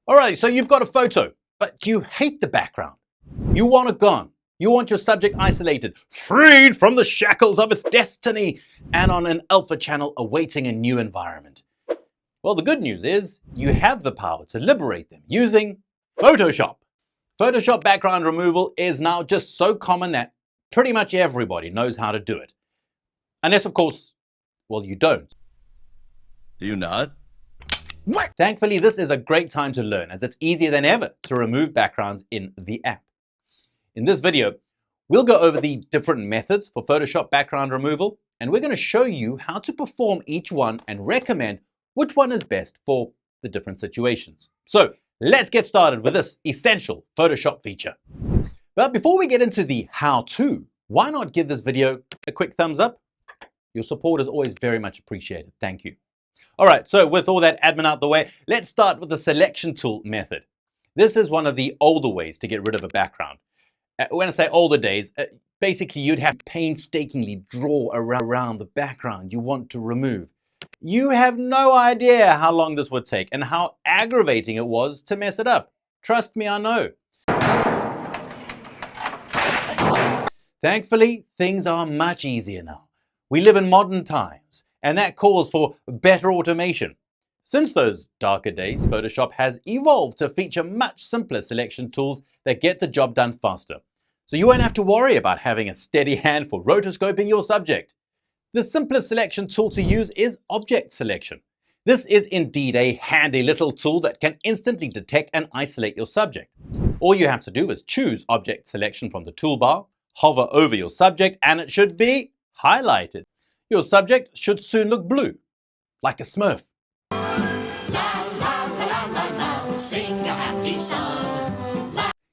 Alrighty, so you've got a photo, but you hate the background. You want it gone. You want your subject isolated, freed from the shackles of its destiny, and on an alpha channel awaiting a new environment. Well, the good news is you have the power to liberate them using Photoshop. Photoshop background removal is now just so common that pretty much everybody knows how to do it. Unless, of course, well, you don't. Do you not? Thankfully, this is a great time to learn, as it's easier than ever to remove backgrounds in the app. In this video, we'll go over the different methods for Photoshop background removal, and we're going to show you how to perform each one and recommend which one is best for the different situations. So let's get started with this essential Photoshop feature. But before we get into the how-to, why not give this video a quick thumbs up? Your support is always very much appreciated. Thank you. All right, so with all that admin out the way, let's start with the selection tool method. This is one of the older ways to get rid of a background. When I say older days, basically you'd have to painstakingly draw around the background you want to remove. You have no idea how long this would take and how aggravating it was to mess it up. Trust me, I know. Thankfully, things are much easier now. We live in modern times, and that calls for better automation. Since those darker days, Photoshop has evolved to feature much simpler selection tools that get the job done faster. So you won't have to worry about having a steady hand for rotoscoping your subject. The simplest selection tool to use is object selection. This is indeed a handy little tool that can instantly detect and isolate your subject. All you have to do is choose object selection from the toolbar, hover over your subject, and it should be highlighted. Your subject should soon look blue, like a Smurf.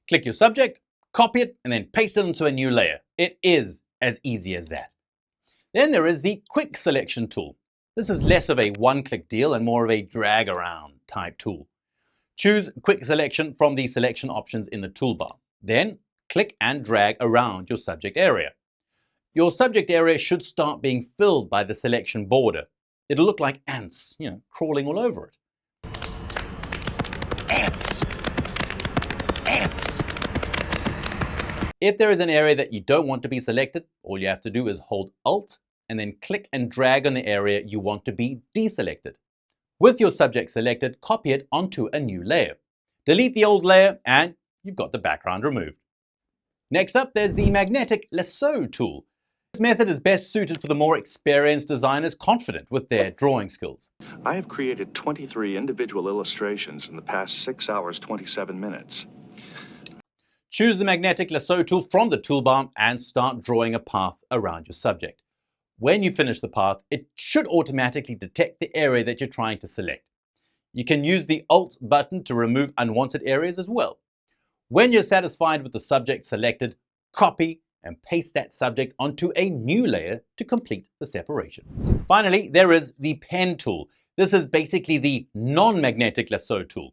Click your subject, copy it, and then paste it into a new layer. It is as easy as that. Then there is the quick selection tool. This is less of a one-click deal and more of a drag around type tool. Choose quick selection from the selection options in the toolbar. Then click and drag around your subject area. Your subject area should start being filled by the selection border. It'll look like ants, crawling all over it. Ants! Ants! If there is an area that you don't want to be selected, all you have to do is hold Alt and then click and drag on the area you want to be deselected. With your subject selected, copy it onto a new layer. Delete the old layer and you've got the background removed. Next up, there's the magnetic lasso tool. This method is best suited for the more experienced designers confident with their drawing skills. I have created 23 individual illustrations in the past 6 hours, 27 minutes. Choose the magnetic lasso tool from the toolbar and start drawing a path around your subject. When you finish the path, it should automatically detect the area that you're trying to select. You can use the Alt button to remove unwanted areas as well. When you're satisfied with the subject selected, copy and paste that subject onto a new layer to complete the separation. Finally, there is the pen tool. This is basically the non-magnetic lasso tool.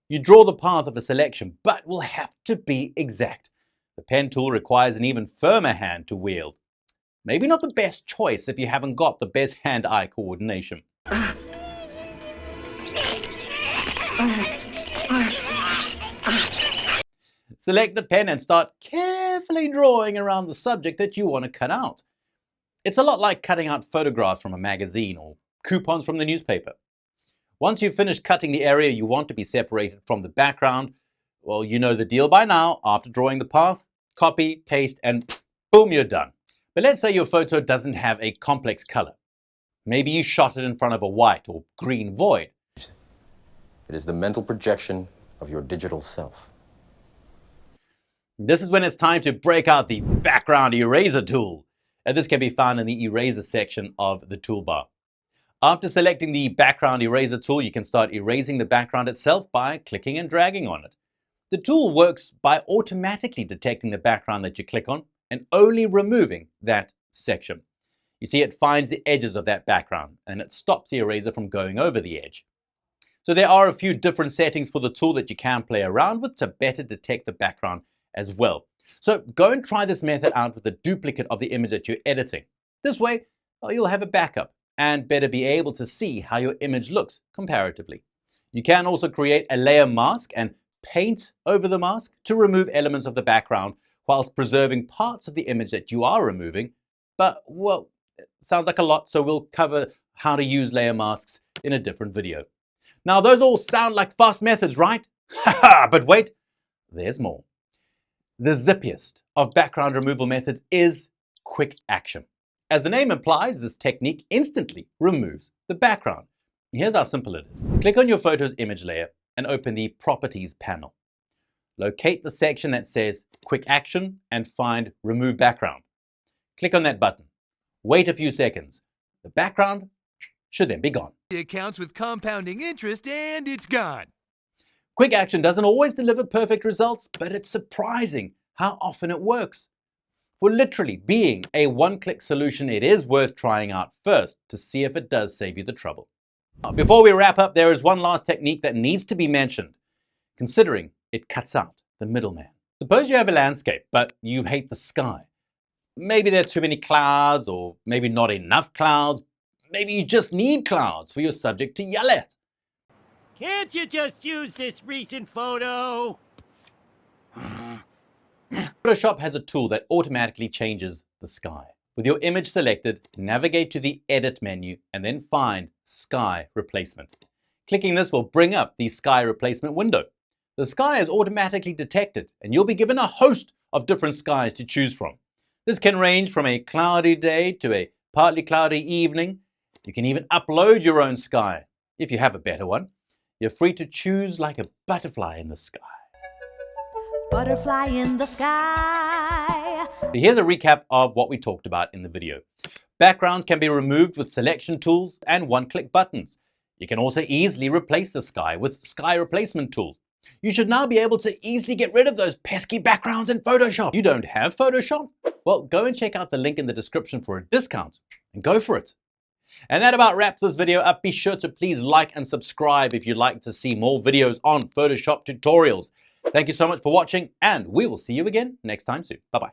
You draw the path of a selection, but will have to be exact. The pen tool requires an even firmer hand to wield. Maybe not the best choice if you haven't got the best hand-eye coordination. Select the pen and start carefully drawing around the subject that you want to cut out. It's a lot like cutting out photographs from a magazine or coupons from the newspaper. Once you've finished cutting the area you want to be separated from the background, well, you know the deal by now. After drawing the path, copy, paste, and boom, you're done. But let's say your photo doesn't have a complex color. Maybe you shot it in front of a white or green void. It is the mental projection of your digital self. This is when it's time to break out the background eraser tool. This can be found in the eraser section of the toolbar. After selecting the background eraser tool, you can start erasing the background itself by clicking and dragging on it. The tool works by automatically detecting the background that you click on and only removing that section. You see, it finds the edges of that background and it stops the eraser from going over the edge. So there are a few different settings for the tool that you can play around with to better detect the background as well. So go and try this method out with a duplicate of the image that you're editing. This way, well, you'll have a backup and better be able to see how your image looks comparatively. You can also create a layer mask and paint over the mask to remove elements of the background whilst preserving parts of the image that you are removing. But, well, it sounds like a lot, so we'll cover how to use layer masks in a different video. Now, those all sound like fast methods, right? Haha, but wait, there's more. The zippiest of background removal methods is quick action. As the name implies, this technique instantly removes the background. Here's how simple it is. Click on your photo's image layer and open the Properties panel. Locate the section that says Quick Action and find Remove Background. Click on that button. Wait a few seconds. The background should then be gone. The account's with compounding interest and it's gone. Quick action doesn't always deliver perfect results, but it's surprising how often it works. For literally being a one-click solution, it is worth trying out first to see if it does save you the trouble. Before we wrap up, there is one last technique that needs to be mentioned, considering it cuts out the middleman. Suppose you have a landscape, but you hate the sky. Maybe there are too many clouds, or maybe not enough clouds. Maybe you just need clouds for your subject to yell at. Can't you just use this recent photo? Photoshop has a tool that automatically changes the sky. With your image selected, navigate to the Edit menu and then find Sky Replacement. Clicking this will bring up the Sky Replacement window. The sky is automatically detected and you'll be given a host of different skies to choose from. This can range from a cloudy day to a partly cloudy evening. You can even upload your own sky if you have a better one. You're free to choose like a butterfly in the sky. Butterfly in the sky. Here's a recap of what we talked about in the video. Backgrounds can be removed with selection tools and one-click buttons. You can also easily replace the sky with sky replacement tools. You should now be able to easily get rid of those pesky backgrounds in Photoshop. You don't have Photoshop? Well, go and check out the link in the description for a discount and go for it. And that about wraps this video up. Be sure to please like and subscribe if you'd like to see more videos on Photoshop tutorials. Thank you so much for watching, and we will see you again next time soon. Bye-bye.